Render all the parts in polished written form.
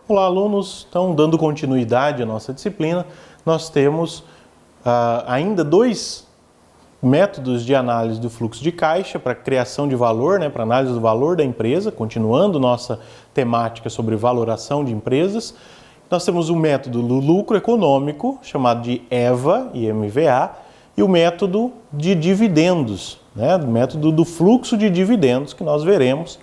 Olá, alunos! Então, dando continuidade à nossa disciplina, nós temos ainda dois métodos de análise do fluxo de caixa para criação de valor, para análise do valor da empresa, continuando nossa temática sobre valoração de empresas. Nós temos o método do lucro econômico, chamado de EVA e MVA, e o método de dividendos, o método do fluxo de dividendos, que nós veremos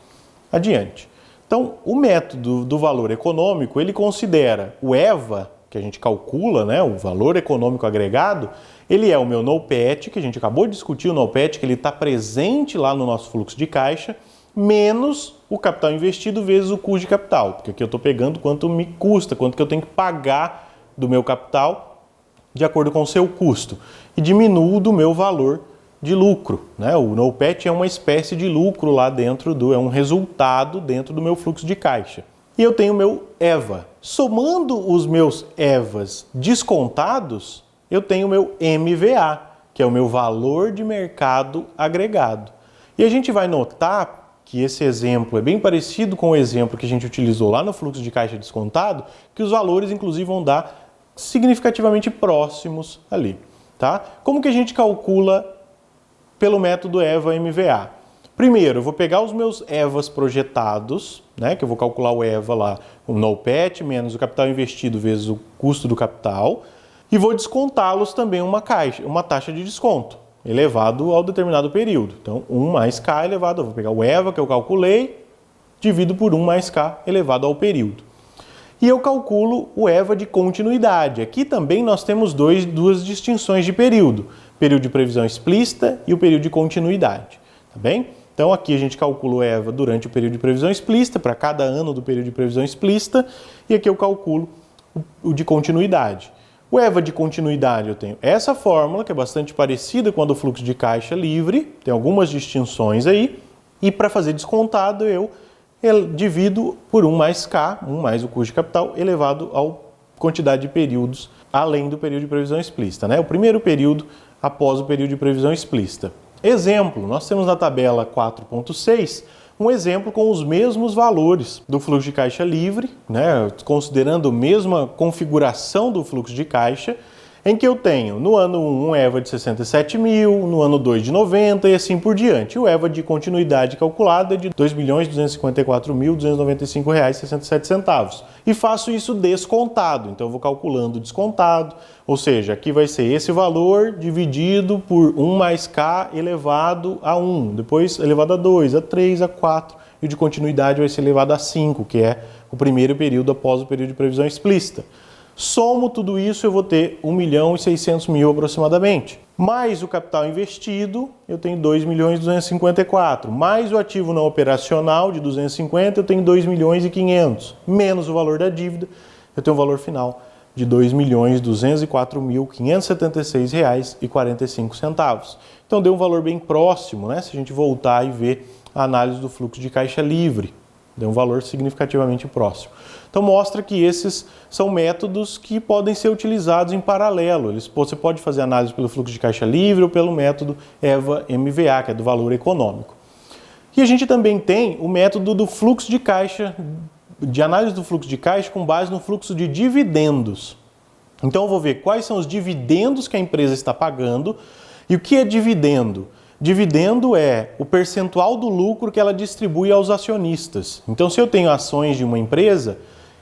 adiante. Então, o método do valor econômico, ele considera o EVA, que a gente calcula, o valor econômico agregado, ele é o meu NOPAT, que a gente acabou de discutir, o NOPAT, que ele está presente lá no nosso fluxo de caixa, menos o capital investido vezes o custo de capital, porque aqui eu estou pegando quanto me custa, quanto que eu tenho que pagar do meu capital de acordo com o seu custo, e diminuo do meu valor de lucro, O NOPAT é uma espécie de lucro lá dentro é um resultado dentro do meu fluxo de caixa. E eu tenho o meu EVA. Somando os meus EVAs descontados, eu tenho o meu MVA, que é o meu valor de mercado agregado. E a gente vai notar que esse exemplo é bem parecido com o exemplo que a gente utilizou lá no fluxo de caixa descontado, que os valores inclusive vão dar significativamente próximos ali, tá? Como que a gente calcula pelo método EVA-MVA. Primeiro, eu vou pegar os meus EVAs projetados, que eu vou calcular o EVA lá, o NOPAT menos o capital investido vezes o custo do capital, e vou descontá-los também uma taxa de desconto, elevado ao determinado período. Então, 1 mais K elevado, eu vou pegar o EVA que eu calculei, divido por 1 mais K elevado ao período. E eu calculo o EVA de continuidade. Aqui também nós temos duas distinções de período. Período de previsão explícita e o período de continuidade. Tá bem? Então aqui a gente calcula o EVA durante o período de previsão explícita, para cada ano do período de previsão explícita, e aqui eu calculo o de continuidade. O EVA de continuidade eu tenho essa fórmula, que é bastante parecida com a do fluxo de caixa livre, tem algumas distinções aí, e para fazer descontado eu divido por 1 mais K, 1 mais o custo de capital, elevado à quantidade de períodos além do período de previsão explícita, O primeiro período após o período de previsão explícita. Exemplo, nós temos na tabela 4.6 um exemplo com os mesmos valores do fluxo de caixa livre, considerando a mesma configuração do fluxo de caixa, em que eu tenho no ano 1 um EVA de 67 mil, no ano 2 de 90 e assim por diante. O EVA de continuidade calculado é de R$ 2.254.295,67. E faço isso descontado, então eu vou calculando descontado, ou seja, aqui vai ser esse valor dividido por 1 mais K elevado a 1, depois elevado a 2, a 3, a 4, e o de continuidade vai ser elevado a 5, que é o primeiro período após o período de previsão explícita. Somo tudo isso, eu vou ter 1.600.000 aproximadamente. Mais o capital investido, eu tenho 2.254.000. Mais o ativo não operacional de 250, eu tenho 2.500.000. Menos o valor da dívida, eu tenho um valor final de R$ 2.204.576,45. Então deu um valor bem próximo, se a gente voltar e ver a análise do fluxo de caixa livre. Deu um valor significativamente próximo. Então mostra que esses são métodos que podem ser utilizados em paralelo. Você pode fazer análise pelo fluxo de caixa livre ou pelo método EVA-MVA, que é do valor econômico. E a gente também tem o método do fluxo de caixa, de análise do fluxo de caixa com base no fluxo de dividendos. Então eu vou ver quais são os dividendos que a empresa está pagando e o que é dividendo. Dividendo é o percentual do lucro que ela distribui aos acionistas. Então, se eu tenho ações de uma empresa,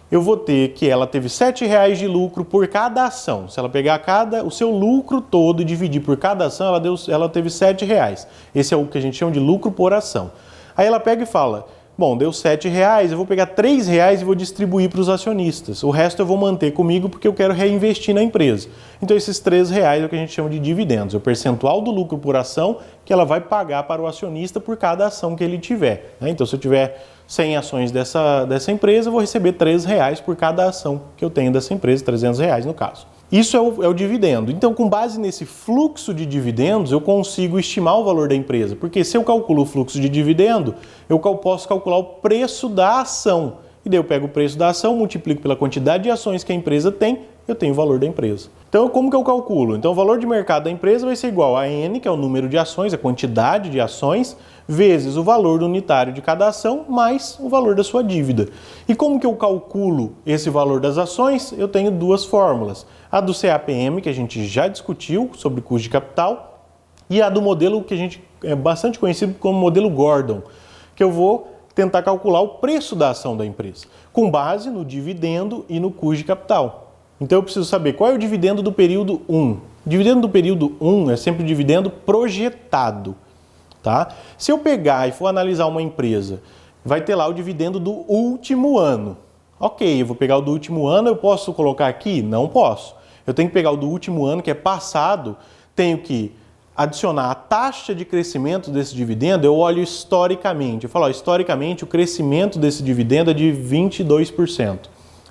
eu vou ter que ela teve R$ 7,00 de lucro por cada ação. Se ela pegar o seu lucro todo e dividir por cada ação, ela teve R$ 7,00. Esse é o que a gente chama de lucro por ação. Aí ela pega e fala, bom, deu R$ 7,00, eu vou pegar R$ 3,00 e vou distribuir para os acionistas. O resto eu vou manter comigo porque eu quero reinvestir na empresa. Então esses R$ 3,00 é o que a gente chama de dividendos, é o percentual do lucro por ação que ela vai pagar para o acionista por cada ação que ele tiver. Então se eu tiver 100 ações dessa empresa, eu vou receber R$ 3,00 por cada ação que eu tenho dessa empresa, R$ 300,00 no caso. Isso é o dividendo. Então, com base nesse fluxo de dividendos, eu consigo estimar o valor da empresa. Porque se eu calculo o fluxo de dividendo, eu posso calcular o preço da ação. E daí eu pego o preço da ação, multiplico pela quantidade de ações que a empresa tem eu tenho o valor da empresa. Então, como que eu calculo? Então, o valor de mercado da empresa vai ser igual a N, que é o número de ações, a quantidade de ações, vezes o valor unitário de cada ação, mais o valor da sua dívida. E como que eu calculo esse valor das ações? Eu tenho duas fórmulas. A do CAPM, que a gente já discutiu sobre custo de capital, e a do modelo que a gente é bastante conhecido como modelo Gordon, que eu vou tentar calcular o preço da ação da empresa, com base no dividendo e no custo de capital. Então eu preciso saber qual é o dividendo do período 1. O dividendo do período 1 é sempre o dividendo projetado. Tá? Se eu pegar e for analisar uma empresa, vai ter lá o dividendo do último ano. Ok, eu vou pegar o do último ano, eu posso colocar aqui? Não posso. Eu tenho que pegar o do último ano, que é passado, tenho que adicionar a taxa de crescimento desse dividendo, eu olho historicamente. Eu falo, ó, historicamente o crescimento desse dividendo é de 22%.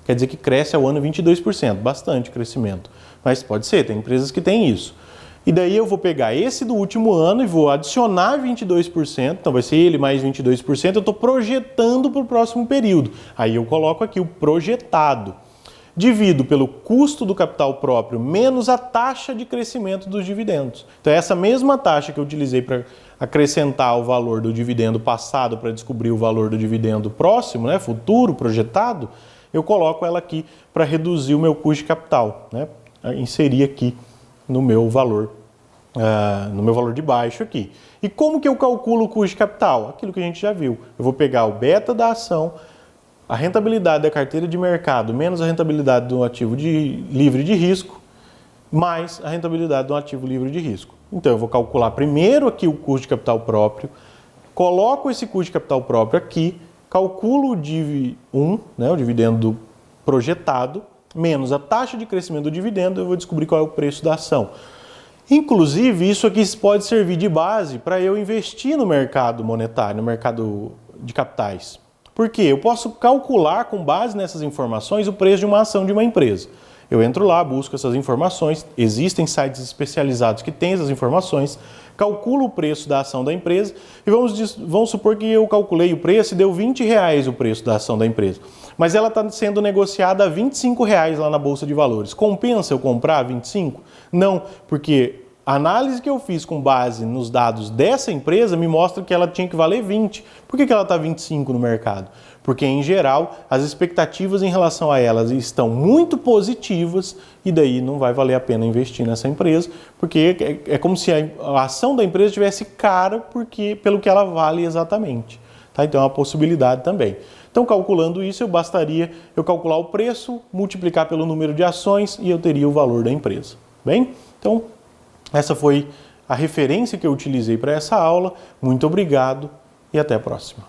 Quer dizer que cresce ao ano 22%, bastante crescimento. Mas pode ser, tem empresas que têm isso. E daí eu vou pegar esse do último ano e vou adicionar 22%, então vai ser ele mais 22%, eu estou projetando para o próximo período. Aí eu coloco aqui o projetado. Divido pelo custo do capital próprio menos a taxa de crescimento dos dividendos. Então essa mesma taxa que eu utilizei para acrescentar o valor do dividendo passado para descobrir o valor do dividendo próximo, né, futuro, projetado, eu coloco ela aqui para reduzir o meu custo de capital, né? Inserir aqui no meu valor de baixo aqui. E como que eu calculo o custo de capital? Aquilo que a gente já viu. Eu vou pegar o beta da ação, a rentabilidade da carteira de mercado menos a rentabilidade do ativo livre de risco, mais a rentabilidade do ativo livre de risco. Então eu vou calcular primeiro aqui o custo de capital próprio, coloco esse custo de capital próprio aqui, calculo o DIV1, né, o dividendo projetado, menos a taxa de crescimento do dividendo, eu vou descobrir qual é o preço da ação. Inclusive, isso aqui pode servir de base para eu investir no mercado monetário, no mercado de capitais. Por quê? Eu posso calcular com base nessas informações o preço de uma ação de uma empresa. Eu entro lá, busco essas informações, existem sites especializados que têm essas informações, calculo o preço da ação da empresa e vamos supor que eu calculei o preço e deu R$20 o preço da ação da empresa. Mas ela está sendo negociada a R$25 lá na Bolsa de Valores. Compensa eu comprar 25? Não, porque a análise que eu fiz com base nos dados dessa empresa me mostra que ela tinha que valer 20. Por que ela está 25 no mercado? Porque, em geral, as expectativas em relação a elas estão muito positivas e daí não vai valer a pena investir nessa empresa, porque é como se a ação da empresa estivesse cara pelo que ela vale exatamente. Tá? Então é uma possibilidade também. Então, calculando isso, bastaria eu calcular o preço, multiplicar pelo número de ações e eu teria o valor da empresa. Bem? Então, essa foi a referência que eu utilizei para essa aula. Muito obrigado e até a próxima.